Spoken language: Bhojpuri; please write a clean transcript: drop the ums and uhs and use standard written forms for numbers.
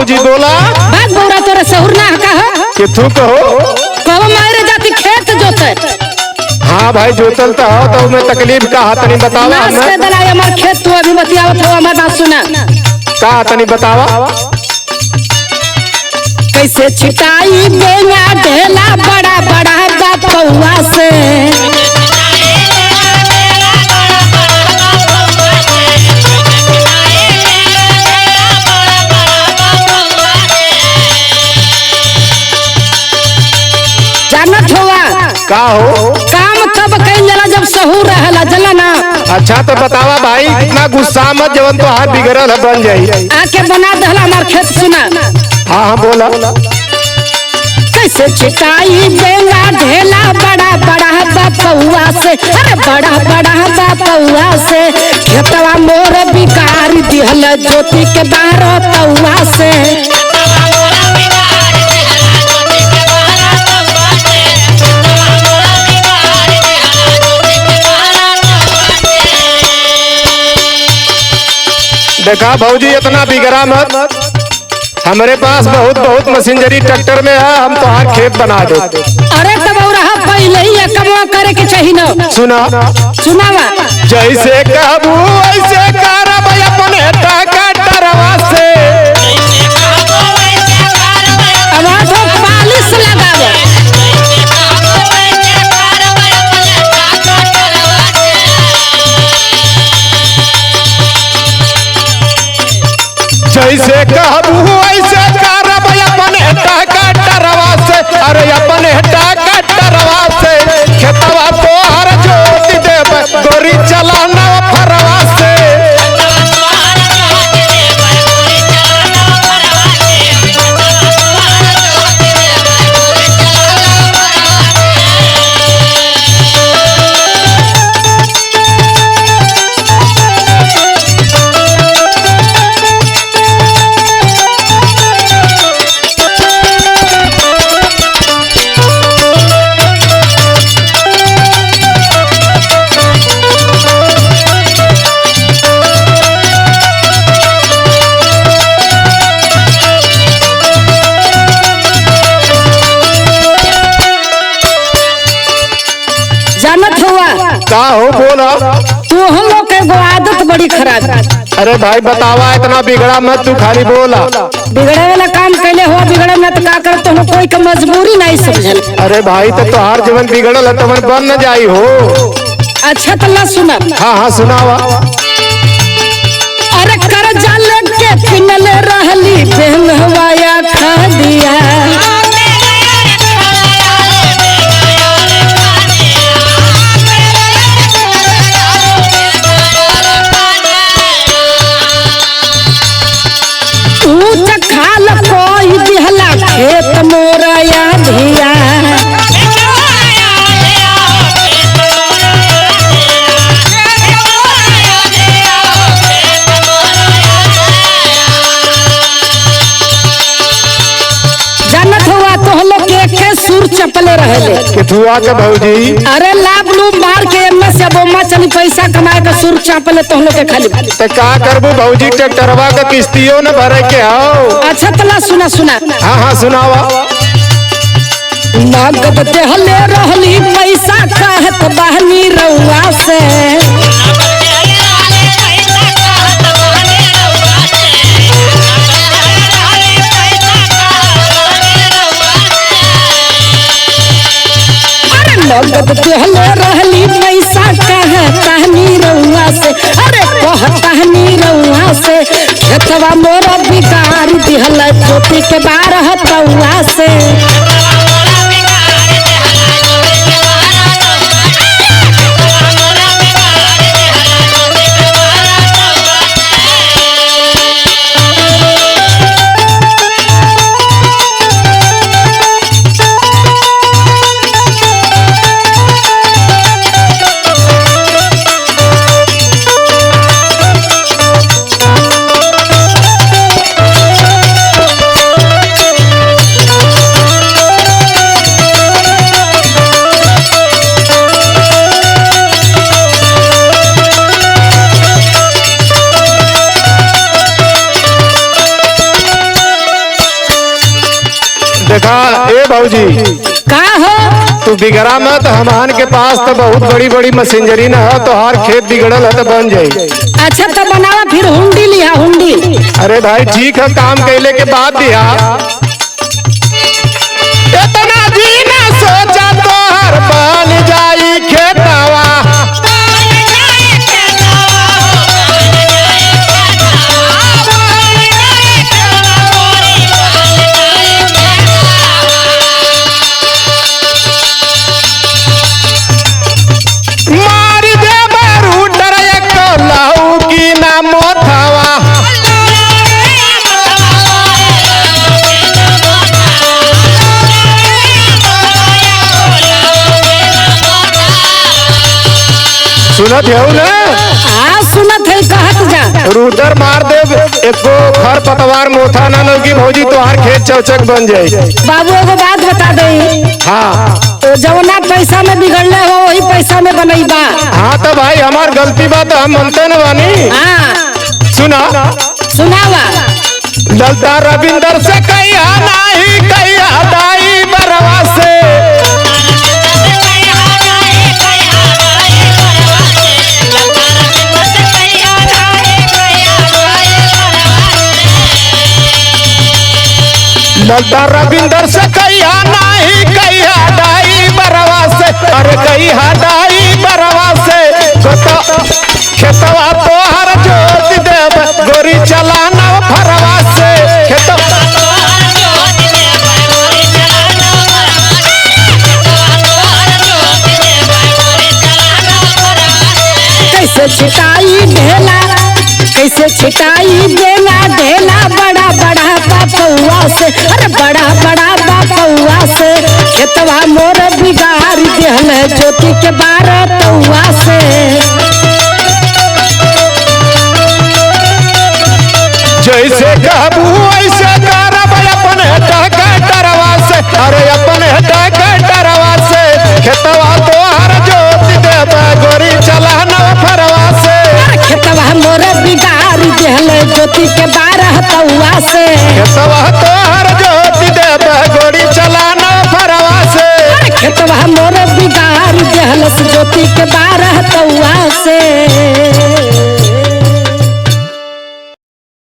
भौजी बोला। बात बोरा तोरे सहुर ना कहा किथु कहो कहो मारे जाती खेत जोते। हाँ भाई जोतल तो हो तो मैं तकलीफ का तनी बतावा नास के दलाई हमार खेत तू अभी बतियावत हो हमार बात सुना का तनी बतावा। कैसे छिटाई बेंगा ढेला बड़ा बड़ा बापौआ से जानत हुआ का हो काम तब कहीं जला जब सहूर रहला जला ना। अच्छा तो बतावा भाई इतना गुस्सा मत जवन तो हाथ बिगड़ल बन जाई। आके बना दहला हमार खेत सुना। हाँ हाँ बोला। कैसे छिटाई बेंगा ढेला बड़ा बड़ा बापौआ से अरे बड़ा बड़ा बापौआ से खेतवा मोर बिगाड़ दिहल ज्योति के 12 पौआ से। देखा भौजी इतना बिगड़ा मत, हमारे पास बहुत बहुत मशीनरी ट्रैक्टर में है, हम तो हर खेत बना दे। अरे तब रहा पहले ही कमवा करे के चाहिए ना। सुना सुनावा जैसे कहबू वैसे करब अपने ट्रैक्टरवा से। आवाज हो पालिश लगावे जैसे कहबू वैसे करब अपने ट्रैक्टरवा से। अरे अपने ट्रैक्टरवा से खेतवा तोहर जोत देब गोरी चलाना फरवा से। जानत हुआ का हो बोला। तू हम लोग के एगो आदत बड़ी खराब। अरे भाई बतावा इतना बिगड़ा मत तू खाली बोला। बिगड़े वाला काम कैले हुआ बिगड़े में तो का कर तो कोई का मजबूरी नहीं समझल। अरे भाई तो तोहार जीवन बिगड़ल है तमन बन न जाई हो। अच्छा तो ला सुना। हाँ हाँ सुनावा। अरे कर्जा लेके किनल रहली बेंगवाया खा दिया। खाल कोई दिहला खेत मोरया धिया। जानत हुआ तो हम लोग के सुर चपले रहले किथुआ के भौजी। अरे लाभ लूप मार के एम्मा से बोमा चली पैसा कमाए के सुर चपले तो हम लोग के खाली। तो का करबू भौजी ट्रैक्टरवा का किस्तियों न भरे के आओ। अच्छा तला सुना सुना। हाँ हाँ सुनावा। नगद देहले रहली पैसा कहत बहनी रउआ से। नगद देहले रहली पैसा कहतानी रउआ से। अरे कहतानी रउआ से खेतवा मोर बिगाड़ दिहल ज्योति के 12 पौआ से। भौजी का हो? तू बिगड़ा मत, हमान के पास तो बहुत बड़ी बड़ी मशीनरी न है, तो हर खेत बिगड़ल है तो बन जाई। अच्छा तो बनावा फिर हुंडी लिया हुंडी। अरे भाई ठीक है, काम कैले के बाद दिया। इतना भी ना सोचा तो हर बन जाई खेतवा। मार दे बरूटर एक लहू की ना मोथवा। सुनत है ना? हाँ सुनत है, कहत जा। रूटर मार दे एको खर पतवार मोथा ना लगी भौजी, तो हर खेत चौचक बन जाए। बाबू एगो बात बता दे, हाँ तो जवना पैसा में बिगड़ले हो वही पैसा में बनैबा। हाँ तो भाई हमार गलती बात हम मानते न बानी। हाँ सुना सुनावा। ललता रविंदर से कहिया नाही कहिया दाई बरवा से। ललता रविंदर से कहिया नाही कहिया दाई बरवा से। अरे कहिया दाई बरवा से खेतवा तो हर जोत देव गोरी चलाना फरवा से। कैसे छिटाई ढेला, कैसे छिटाई देला ढेला बड़ा बड़ा बापौआ से। अरे बड़ा बड़ा बापौआ से खेतवा मोर बिगाड़ देहल ज्योति के 12 तौआ से। जैसे कहबू ऐसे करब अपन टकटरवा से। अरे अपन टकटरवा से खेतवा तो हर जोत देव गोरी चलाना फरवा से। खेतवा मोर बिगाड़ देहल ज्योति के 12 तौआ से। खेतवा तो हर जोत देव गोरी चलाना फरवा से। खेतवा मोर बिगाड़ देहल ज्योति के